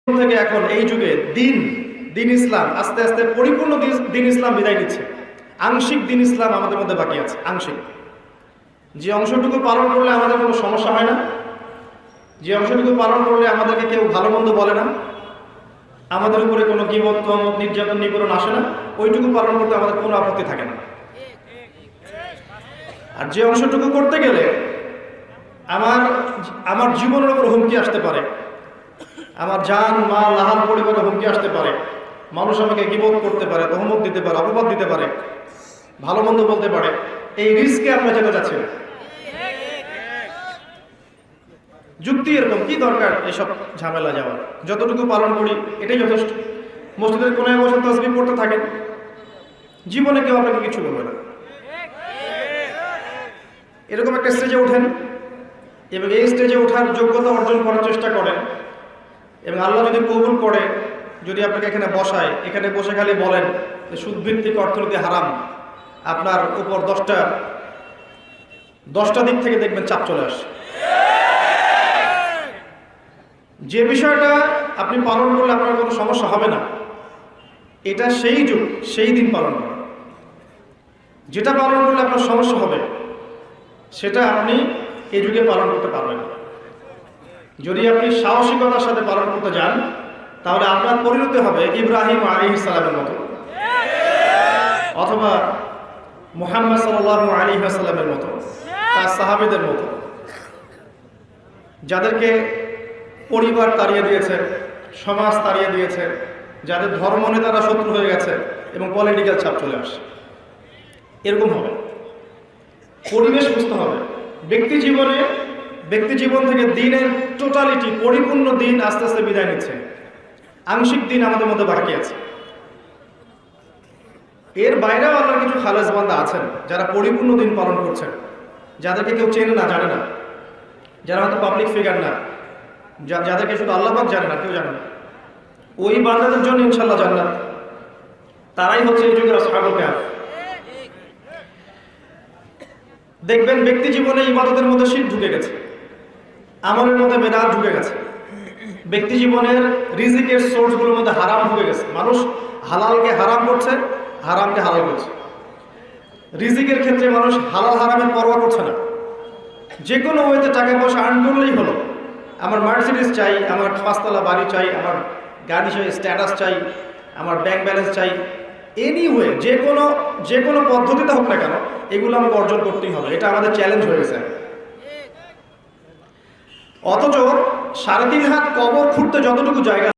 থেকে এখন এই যুগে দিন ইসলাম আস্তে আস্তে পরিপূর্ণ দিন ইসলাম বিদায় নিচ্ছে। আংশিক দিন ইসলাম আমাদের মধ্যে বাকি আছে। আংশিক যে অংশটুকু পালন করলে আমাদের কোনো সমস্যা হয় না, যে অংশটুকু পালন করলে আমাদেরকে কেউ ভালো মন্দ বলে না, আমাদের উপরে কোনো গীবত, তহমত, নির্যাতন, নিপীড়ন আসে না, ওইটুকু পালন করতে আমাদের কোনো আপত্তি থাকে না। আর যে অংশটুকু করতে গেলে আমার জীবনের উপর হুমকি আসতে পারে, আমার জান মাল আহাল পরিবারের হুমকি আসতে পারে, মানুষ আমাকে গীবত করতে পারে, তহমত দিতে পারে, অপবাদ দিতে পারে, ভালো মন্দ বলতে পারে, এই রিস্কে আমরা যেতে চাচ্ছি না। যুক্তি এরকম, কি দরকার এসব ঝামেলা যাওয়ার, যতটুকু পালন করি এটাই যথেষ্ট। মসজিদের কোনায় বসে তাসবিহ পড়তে থাকেন, জীবনে কেউ আপনাকে কিছু বলবে না। এরকম একটা স্টেজে ওঠেন এবং এই স্টেজে ওঠার যোগ্যতা অর্জন করার চেষ্টা করেন, এবং আল্লাহ যদি কবুল করে, যদি আপনাকে এখানে বসায়, এখানে বসে খালি বলেন যে সুদভিত্তিক অর্থনীতি হারাম, আপনার উপর 10টা দিক থেকে দেখবেন চাপ চলে আসে। যে বিষয়টা আপনি পালন করলে আপনার কোনো সমস্যা হবে না, এটা সেই যুগ, সেই দিন পালন করা। যেটা পালন করলে আপনার সমস্যা হবে, সেটা আপনি এই যুগে পালন করতে পারবেন না। যদি আপনি সাহসিকতার সাথে পালন করতে যান, তাহলে আপনার পরিণতি হবে ইব্রাহিম আলাইহিস সালামের মতো, অথবা মুহাম্মদ সাল্লাল্লাহু আলাইহি ওয়াসাল্লামের মতো, তার সাহাবীদের মতো, যাদেরকে পরিবার তাড়িয়ে দিয়েছে, সমাজ তাড়িয়ে দিয়েছে, যাদের ধর্ম নেতারা শত্রু হয়ে গেছে এবং পলিটিক্যাল চাপ চলে আসে। এরকম হবে। পরিবেশ বুঝতে হবে। ব্যক্তি জীবন থেকে দিনের টোটালিটি, পরিপূর্ণ দিন আস্তে আস্তে বিদায় নিচ্ছে। আংশিক দিন আমাদের মধ্যে বাকি আছে। এর বাইরেও আল্লাহর কিছু খালেস বান্দা আছেন যারা পরিপূর্ণ দিন পালন করছেন, যাদেরকে কেউ চেনে না, জানে না, যারা হয়তো পাবলিক ফিগার না, যাদেরকে শুধু আল্লাহ পাক জানে না, কেউ জানে না। ওই বান্দাদের জন্য ইনশাআল্লাহ জান্নাত। তারাই হচ্ছে এই যুগের আসহাবুল কাহফ। দেখবেন ব্যক্তি জীবনে ইবাদতের মধ্যে শিরক ঢুকে গেছে, আমলের মধ্যে বেদাত ঢুকে গেছে, ব্যক্তি জীবনের রিজিকের সোর্সগুলোর মধ্যে হারাম ঢুকে গেছে। মানুষ হালালকে হারাম করছে, হারামকে হালাল করছে। রিজিকের ক্ষেত্রে মানুষ হালাল হারামের পরোয়া করছে না। যে কোনো ওয়েতে টাকা পয়সা আর্ন করলেই হলো। আমার মার্সিডিজ চাই, আমার 5তলা বাড়ি চাই, আমার গাড়ি চাই, স্ট্যাটাস চাই, আমার ব্যাংক ব্যালেন্স চাই, এনিওয়ে যে কোনো পদ্ধতিতে হোক না কেন, এগুলো আমাকে অর্জন করতেই হবে। এটা আমাদের চ্যালেঞ্জ হয়ে গেছে। অথচ 3.5 হাত কবর খুঁড়তে যতটুকু জায়গা